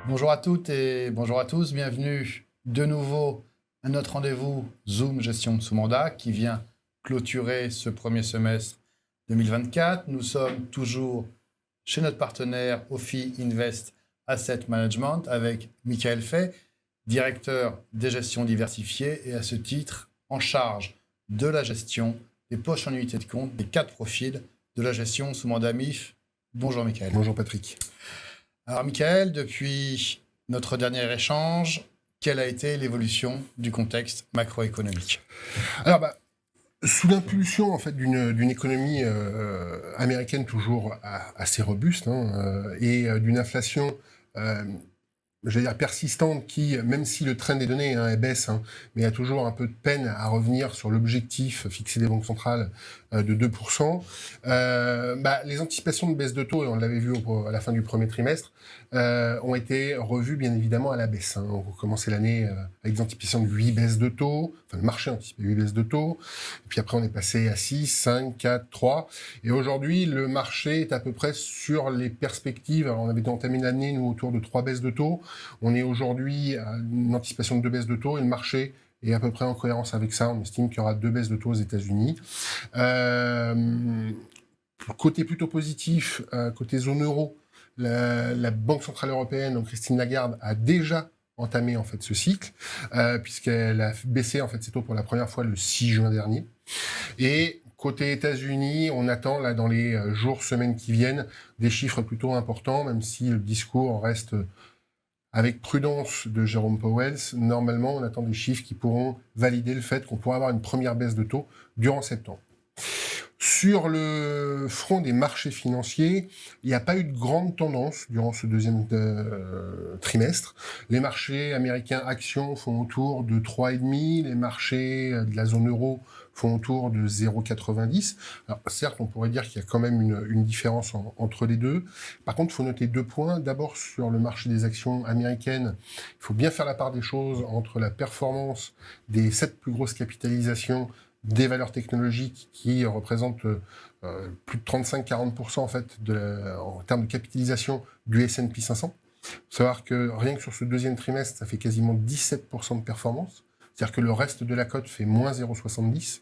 Bonjour à toutes et bonjour à tous. Bienvenue de nouveau à notre rendez-vous Zoom Gestion sous mandat qui vient clôturer ce premier semestre 2024. Nous sommes toujours chez notre partenaire Ophi Invest Asset Management avec Michael Fay, directeur des gestions diversifiées et à ce titre en charge de la gestion des poches en unité de compte des 4 profils de la gestion sous mandat MIF. Bonjour Michael. Bonjour Patrick. Alors Michael, depuis notre dernier échange, quelle a été l'évolution du contexte macroéconomique? Alors, sous l'impulsion en fait d'une économie américaine toujours assez robuste et d'une inflation j'allais dire persistante qui, même si le trend des données elle baisse, mais a toujours un peu de peine à revenir sur l'objectif fixé des banques centrales de 2%. Les anticipations de baisse de taux, et on l'avait vu à la fin du premier trimestre, ont été revues bien évidemment à la baisse. On commençait l'année avec des anticipations de 8 baisses de taux, enfin le marché anticipait 8 baisses de taux, et puis après on est passé à 6, 5, 4, 3, et aujourd'hui le marché est à peu près sur les perspectives. Alors, on avait entamé l'année nous autour de 3 baisses de taux, on est aujourd'hui à une anticipation de 2 baisses de taux, et le marché est à peu près en cohérence avec ça. On estime qu'il y aura 2 baisses de taux aux États-Unis. Côté plutôt positif, côté zone euro, la Banque Centrale Européenne, donc Christine Lagarde, a déjà entamé en fait ce cycle, puisqu'elle a baissé en fait ses taux pour la première fois le 6 juin dernier. Et côté États-Unis, on attend là dans les jours, semaines qui viennent, des chiffres plutôt importants, même si le discours reste avec prudence de Jérôme Powell. Normalement, on attend des chiffres qui pourront valider le fait qu'on pourra avoir une première baisse de taux durant septembre. Sur le front des marchés financiers, il n'y a pas eu de grande tendance durant ce deuxième trimestre. Les marchés américains actions font autour de 3,5, les marchés de la zone euro font autour de 0,90. Alors certes, on pourrait dire qu'il y a quand même une différence entre les deux. Par contre, il faut noter 2 points. D'abord, sur le marché des actions américaines, il faut bien faire la part des choses entre la performance des 7 plus grosses capitalisations des valeurs technologiques qui représentent plus de 35-40% en fait en termes de capitalisation du S&P 500. Il faut savoir que rien que sur ce deuxième trimestre, ça fait quasiment 17% de performance. C'est-à-dire que le reste de la cote fait moins 0,70.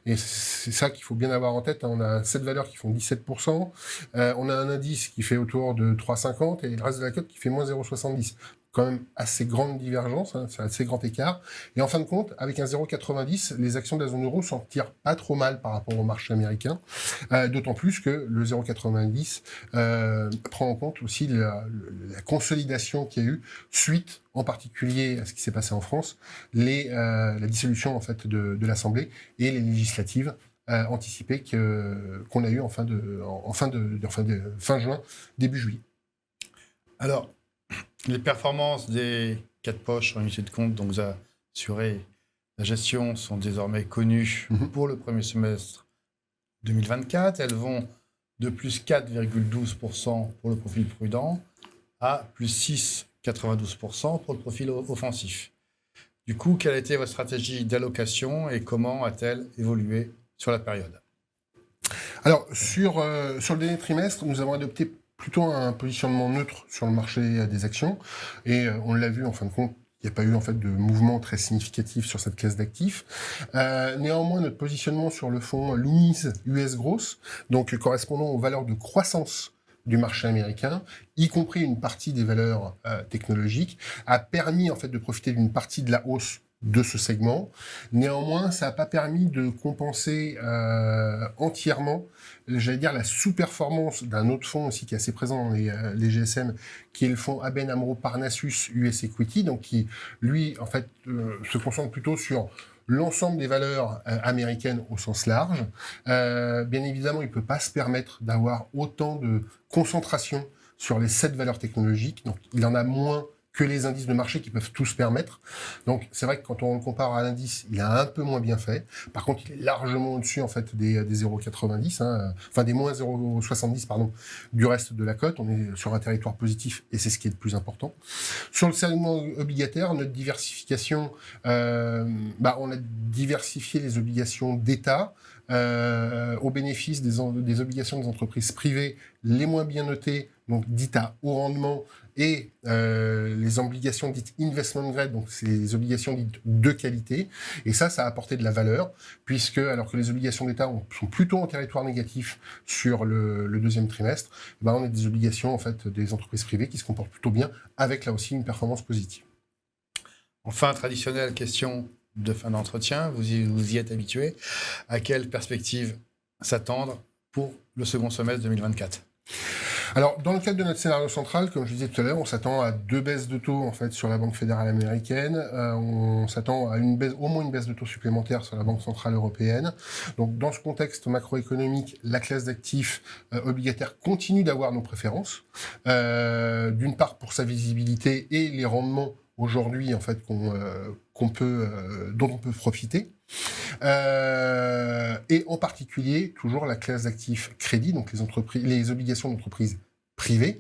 Et c'est ça qu'il faut bien avoir en tête. On a 7 valeurs qui font 17%. On a un indice qui fait autour de 3,50 et le reste de la cote qui fait moins 0,70. Quand même assez grande divergence, c'est assez grand écart. Et en fin de compte, avec un 0,90, les actions de la zone euro s'en tirent pas trop mal par rapport au marché américain. D'autant plus que le 0,90 prend en compte aussi la consolidation qu'il y a eu suite, en particulier à ce qui s'est passé en France, la dissolution en fait de l'Assemblée et les législatives anticipées qu'on a eues fin juin, début juillet. Alors, les performances des 4 poches en unité de compte dont vous assurez la gestion sont désormais connues pour le premier semestre 2024. Elles vont de plus 4,12% pour le profil prudent à plus 6,92% pour le profil offensif. Du coup, quelle a été votre stratégie d'allocation et comment a-t-elle évolué sur la période? Alors, sur le dernier trimestre, nous avons adopté plutôt un positionnement neutre sur le marché des actions. Et on l'a vu, en fin de compte, il n'y a pas eu en fait de mouvement très significatif sur cette classe d'actifs. Néanmoins, notre positionnement sur le fonds Loomis US Growth, donc correspondant aux valeurs de croissance du marché américain, y compris une partie des valeurs technologiques, a permis en fait de profiter d'une partie de la hausse de ce segment. Néanmoins, ça n'a pas permis de compenser entièrement, j'allais dire, la sous-performance d'un autre fonds aussi qui est assez présent dans les GSM, qui est le fonds ABN AMRO Parnassus US Equity, donc qui, lui, en fait, se concentre plutôt sur l'ensemble des valeurs américaines au sens large. Bien évidemment, il ne peut pas se permettre d'avoir autant de concentration sur les 7 valeurs technologiques, donc il en a moins que les indices de marché qui peuvent tout se permettre. Donc, c'est vrai que quand on le compare à l'indice, il a un peu moins bien fait. Par contre, il est largement au-dessus, en fait, des 0,90, enfin, des moins 0,70, pardon, du reste de la cote. On est sur un territoire positif et c'est ce qui est le plus important. Sur le segment obligataire, notre diversification, on a diversifié les obligations d'État au bénéfice des obligations des entreprises privées les moins bien notées, donc dites à haut rendement, et les obligations dites investment grade, donc c'est les obligations dites de qualité. Et ça a apporté de la valeur, puisque alors que les obligations d'État sont plutôt en territoire négatif sur le deuxième trimestre, on a des obligations en fait des entreprises privées qui se comportent plutôt bien, avec là aussi une performance positive. Enfin, traditionnelle question de fin d'entretien, vous y êtes habitué. À quelle perspective s'attendre pour le second semestre 2024 ? Alors, dans le cadre de notre scénario central, comme je disais tout à l'heure, on s'attend à 2 baisses de taux en fait sur la Banque fédérale américaine. On s'attend à au moins une baisse de taux supplémentaire sur la Banque centrale européenne. Donc, dans ce contexte macroéconomique, la classe d'actifs obligataires continue d'avoir nos préférences. D'une part pour sa visibilité et les rendements aujourd'hui en fait dont on peut profiter. Et en particulier, toujours la classe d'actifs crédit, donc les obligations d'entreprises privées,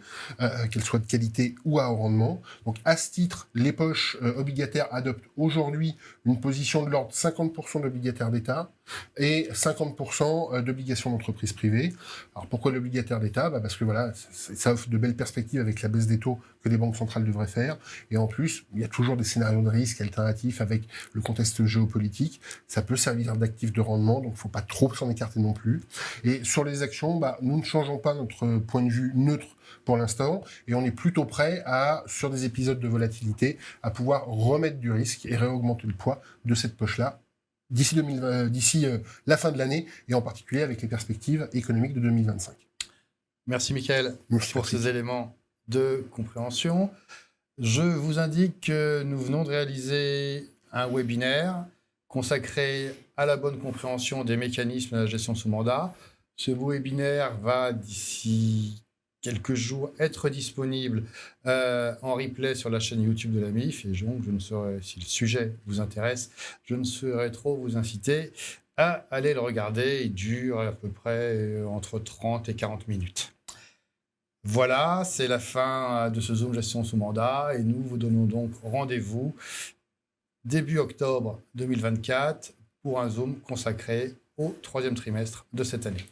qu'elles soient de qualité ou à haut rendement. Donc à ce titre, les poches obligataires adoptent aujourd'hui une position de l'ordre de 50% d'obligataires d'État et 50% d'obligations d'entreprises privées. Alors pourquoi l'obligataire d'État ? Parce que voilà, ça offre de belles perspectives avec la baisse des taux que les banques centrales devraient faire. Et en plus, il y a toujours des scénarios de risque alternatifs avec le contexte géopolitique. Ça peut servir d'actif de rendement, donc il ne faut pas trop s'en écarter non plus. Et sur les actions, nous ne changeons pas notre point de vue neutre pour l'instant, et on est plutôt prêt sur des épisodes de volatilité, à pouvoir remettre du risque et réaugmenter le poids de cette poche-là d'ici la fin de l'année, et en particulier avec les perspectives économiques de 2025. Merci Mickaël pour ces éléments de compréhension. Je vous indique que nous venons de réaliser un webinaire consacré à la bonne compréhension des mécanismes de la gestion sous mandat. Ce webinaire va d'ici quelques jours être disponible en replay sur la chaîne YouTube de la MIF. Et donc, si le sujet vous intéresse, je ne saurais trop vous inciter à aller le regarder. Il dure à peu près entre 30 et 40 minutes. Voilà, c'est la fin de ce Zoom Gestion sous mandat et nous vous donnons donc rendez-vous début octobre 2024 pour un Zoom consacré au troisième trimestre de cette année.